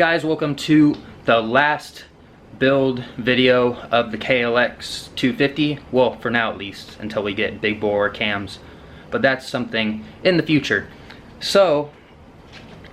guys? Welcome to the last build video of the KLX250. Well, for now at least, until we get big bore cams. But that's something in the future. So,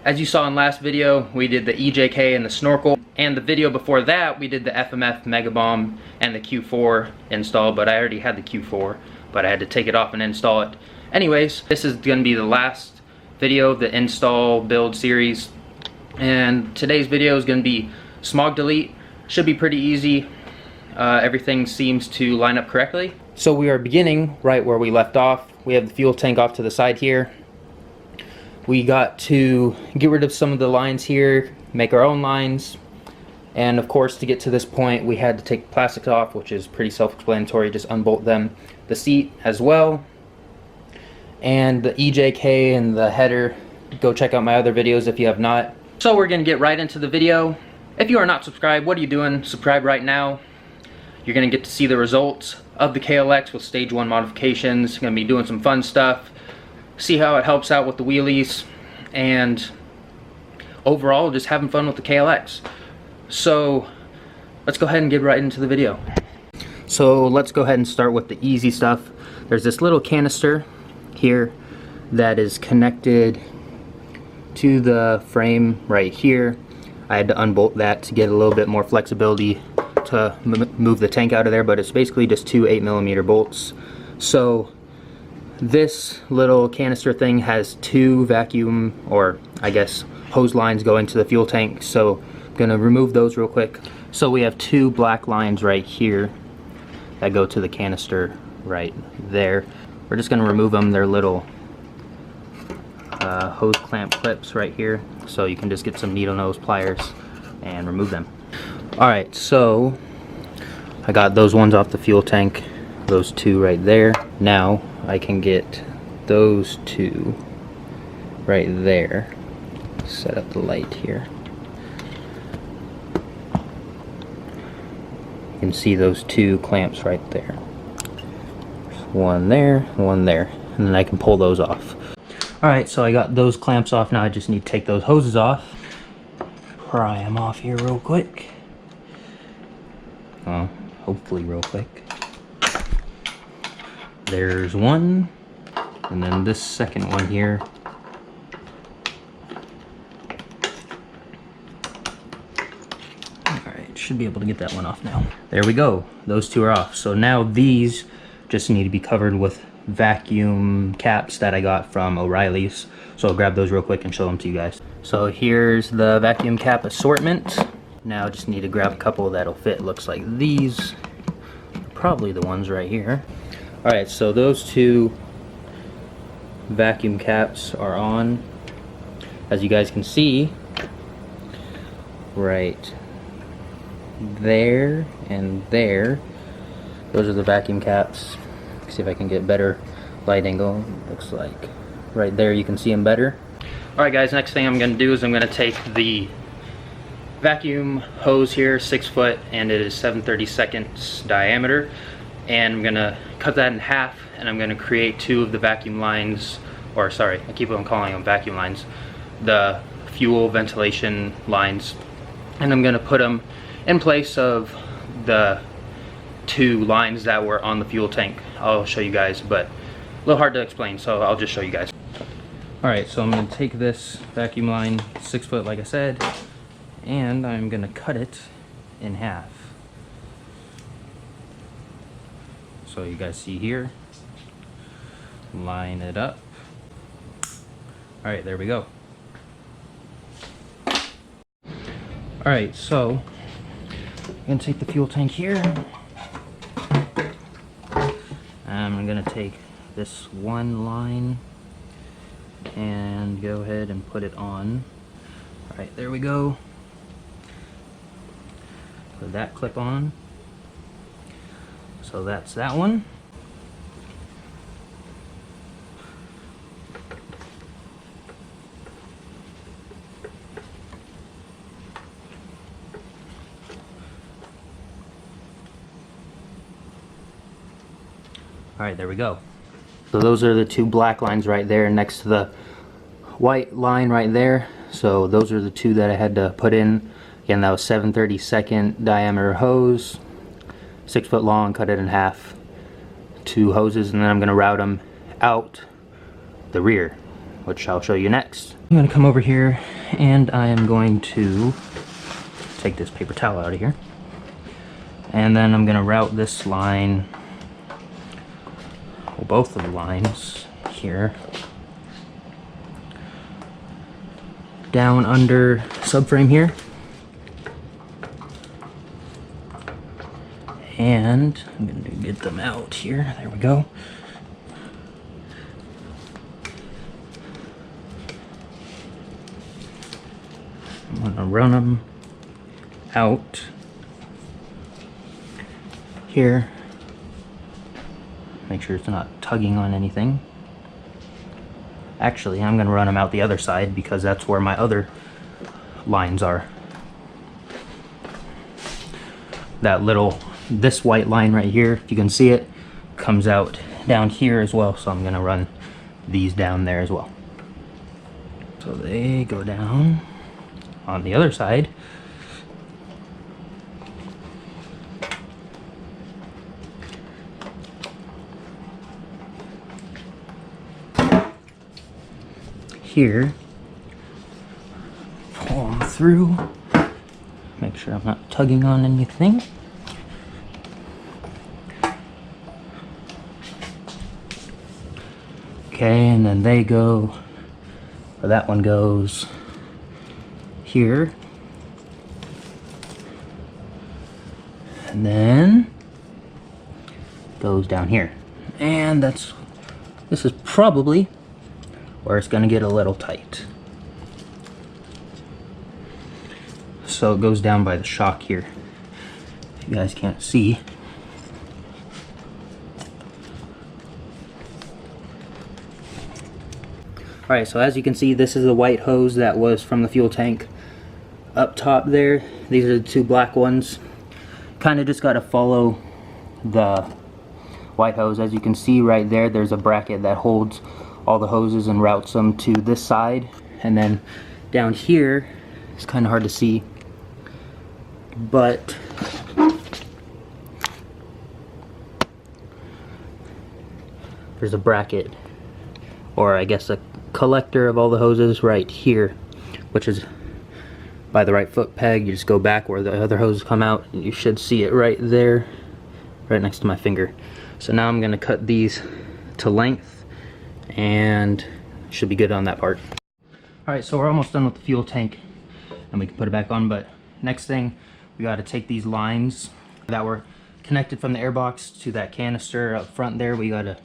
as you saw in last video, we did the EJK and the snorkel. And the video before that, we did the FMF Mega Bomb and the Q4 install. But I already had the Q4, but I had to take it off and install it. Anyways, this is going to be the last video of the install build series. And today's video is going to be smog delete. Should be pretty easy. Everything seems to line up correctly. So we are beginning right where we left off. We have the fuel tank off to the side here. We got to get rid of some of the lines here, make our own lines. And of course, to get to this point, we had to take the plastics off, which is pretty self-explanatory. Just unbolt them. The seat as well. And the EJK and the header. Go check out my other videos if you have not. So we're going to get right into the video. If you are not subscribed, what are you doing? Subscribe right now. You're going to get to see the results of the KLX with stage 1 modifications. Going to be doing some fun stuff. See how it helps out with the wheelies. And overall, just having fun with the KLX. So let's go ahead and get right into the video. So let's go ahead and start with the easy stuff. There's this little canister here that is connected to the frame right here. I had to unbolt that to get a little bit more flexibility to move the tank out of there, but it's basically just two 8mm bolts. So this little canister thing has two vacuum, or I guess hose lines going to the fuel tank, so I'm gonna remove those real quick. So we have two black lines right here that go to the canister right there. We're just gonna remove them. They're little hose clamp clips right here, so you can just get some needle nose pliers and remove them. Alright, so I got those ones off the fuel tank, those two right there. Now I can get those two right there. Set up the light here. You can see those two clamps right there. There's one there, one there, and then I can pull those off. Alright, so I got those clamps off. Now I just need to take those hoses off. Pry them off here real quick. Hopefully real quick. There's one. And then this second one here. Alright, should be able to get that one off now. There we go. Those two are off. So now these just need to be covered with vacuum caps that I got from O'Reilly's. So I'll grab those real quick and show them to you guys. So here's the vacuum cap assortment. Now I just need to grab a couple that'll fit. Looks like these. Probably the ones right here. Alright, so those two vacuum caps are on. As you guys can see, right there and there. Those are the vacuum caps. See if I can get better light angle. Looks like right there you can see them better. Alright guys, next thing I'm going to do is I'm going to take the vacuum hose here, 6 foot, and it is 7/32 diameter, and I'm going to cut that in half, and I'm going to create two of the vacuum lines, or sorry, I keep on calling them vacuum lines, the fuel ventilation lines, and I'm going to put them in place of the two lines that were on the fuel tank. I'll show you guys, but a little hard to explain, so I'll just show you guys. Alright, so I'm going to take this vacuum line, 6 foot like I said, and I'm going to cut it in half. So you guys see here, line it up. Alright, there we go. Alright, so I'm going to take the fuel tank here. I'm going to take this one line and go ahead and put it on. Alright, there we go. Put that clip on. So that's that one. Alright, there we go. So those are the two black lines right there next to the white line right there. So those are the two that I had to put in. Again, that was 7/32 diameter hose, 6 foot long, cut it in half, 2 hoses, and then I'm going to route them out the rear, which I'll show you next. I'm going to come over here and I am going to take this paper towel out of here, and then I'm going to route this line, well, both of the lines here, down under subframe here. And I'm going to get them out here. There we go. I'm going to run them out here. Make sure it's not tugging on anything. Actually, I'm going to run them out the other side because that's where my other lines are. That little, this white line right here, if you can see it, comes out down here as well, so I'm going to run these down there as well. So they go down on the other side. Here, pull them through, make sure I'm not tugging on anything. Okay, and then they go, or that one goes here, and then goes down here, and this is probably where it's gonna get a little tight. So it goes down by the shock here. You guys can't see. Alright, so as you can see, this is the white hose that was from the fuel tank up top there. These are the 2 black ones. Kind of just got to follow the white hose. As you can see right there, there's a bracket that holds all the hoses and routes them to this side. And then down here, it's kind of hard to see, but there's a bracket, or I guess a collector of all the hoses right here, which is by the right foot peg. You just go back where the other hoses come out, and you should see it right there, right next to my finger. So now I'm going to cut these to length, and should be good on that part. Alright, so we're almost done with the fuel tank, and we can put it back on, but next thing, we got to take these lines that were connected from the airbox to that canister up front there. We got to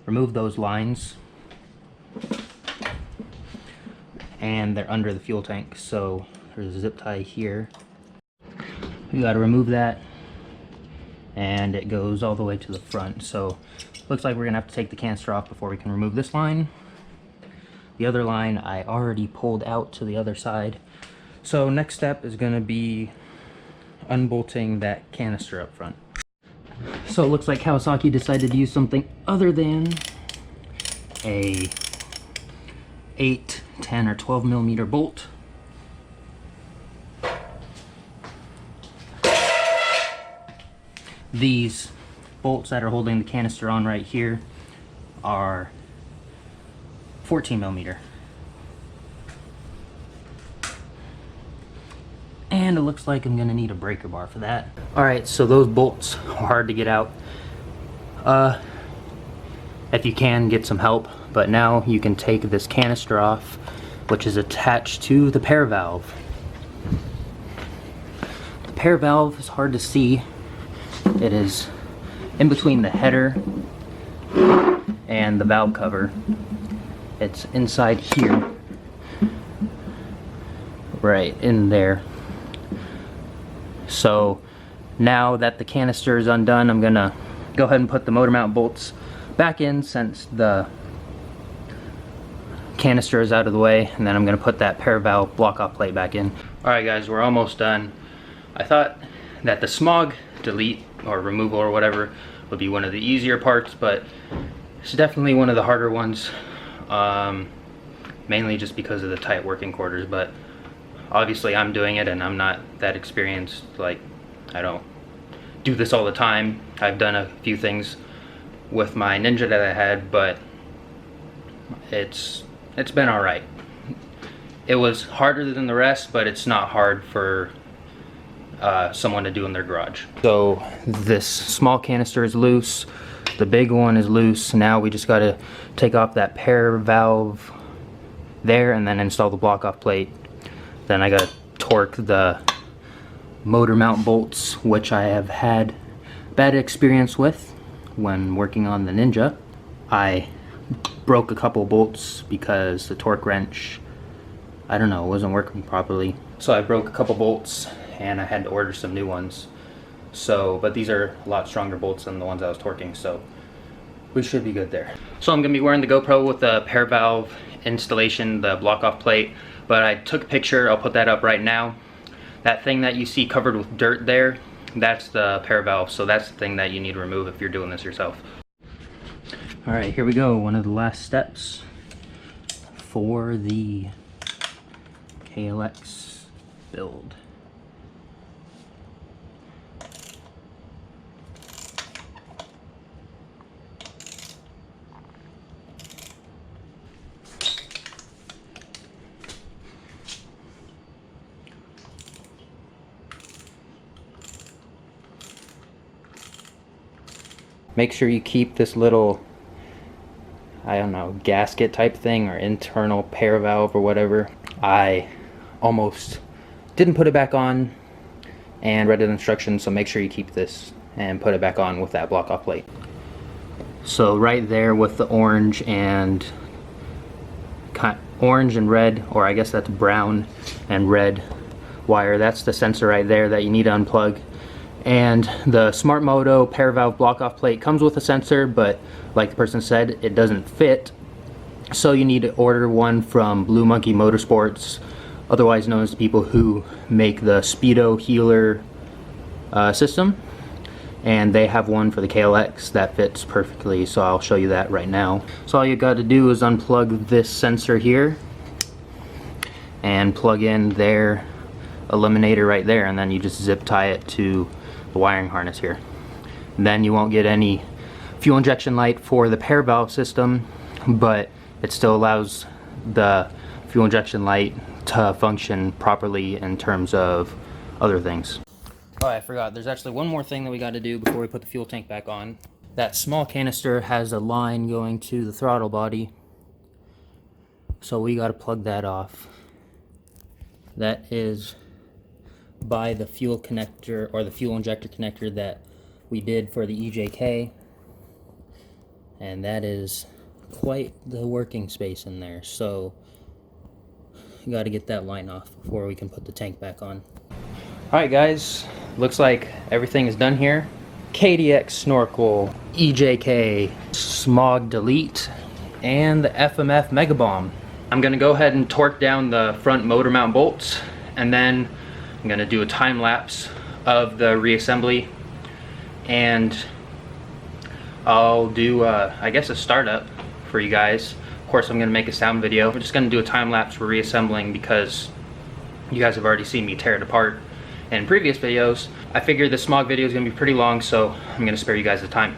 remove those lines, and they're under the fuel tank, so there's a zip tie here. We got to remove that, and it goes all the way to the front. So looks like we're gonna have to take the canister off before we can remove this line. The other line I already pulled out to the other side. So next step is gonna be unbolting that canister up front. So it looks like Kawasaki decided to use something other than a 8, 10, or 12 millimeter bolt. These bolts that are holding the canister on right here are 14 millimeter. And it looks like I'm gonna need a breaker bar for that. Alright, so those bolts are hard to get out. If you can, get some help. But now you can take this canister off, which is attached to the pair valve. The pair valve is hard to see. It is in between the header and the valve cover. It's inside here, right in there. So now that the canister is undone, I'm gonna go ahead and put the motor mount bolts back in since the canister is out of the way, and then I'm gonna put that pair valve block off plate back in. Alright guys, we're almost done. I thought that the smog delete or removal or whatever would be one of the easier parts, but it's definitely one of the harder ones. mainly just because of the tight working quarters, but obviously I'm doing it and I'm not that experienced. Like, I don't do this all the time. I've done a few things with my Ninja that I had, but it's been alright. It was harder than the rest, but it's not hard for someone to do in their garage. So this small canister is loose, the big one is loose. Now we just got to take off that pair valve there and then install the block off plate. Then I got to torque the motor mount bolts, which I have had bad experience with when working on the Ninja. I broke a couple bolts because the torque wrench, I don't know, wasn't working properly. So I broke a couple bolts and I had to order some new ones. So, but these are a lot stronger bolts than the ones I was torquing, so we should be good there. So I'm gonna be wearing the GoPro with the pair valve installation, the block off plate, but I took a picture, I'll put that up right now. That thing that you see covered with dirt there, that's the pair valve, so that's the thing that you need to remove if you're doing this yourself. All right, here we go, one of the last steps for the KLX build. Make sure you keep this little, I don't know, gasket type thing or internal pair valve or whatever. I almost didn't put it back on and read the instructions, so make sure you keep this and put it back on with that block off plate. So right there with the orange and red, or I guess that's brown and red wire, that's the sensor right there that you need to unplug. And the Smart Moto pair valve block off plate comes with a sensor, but like the person said, it doesn't fit. So you need to order one from Blue Monkey Motorsports, otherwise known as the people who make the Speedo Healer system. And they have one for the KLX that fits perfectly, so I'll show you that right now. So all you got to do is unplug this sensor here and plug in their eliminator right there, and then you just zip tie it to the wiring harness here. And then you won't get any fuel injection light for the pair valve system, but it still allows the fuel injection light to function properly in terms of other things. Oh, I forgot, there's actually one more thing that we got to do before we put the fuel tank back on. That small canister has a line going to the throttle body, so we got to plug that off. That is by the fuel connector, or the fuel injector connector that we did for the EJK, and that is quite the working space in there, so you got to get that line off before we can put the tank back on. Alright guys, looks like everything is done here. KDX snorkel, EJK, smog delete, and the FMF Mega Bomb. I'm gonna go ahead and torque down the front motor mount bolts, and then I'm gonna do a time lapse of the reassembly, and I'll do I guess a startup for you guys. Of course I'm gonna make a sound video. We're just gonna do a time lapse for reassembling because you guys have already seen me tear it apart in previous videos. I figured the smog video is gonna be pretty long, so I'm gonna spare you guys the time.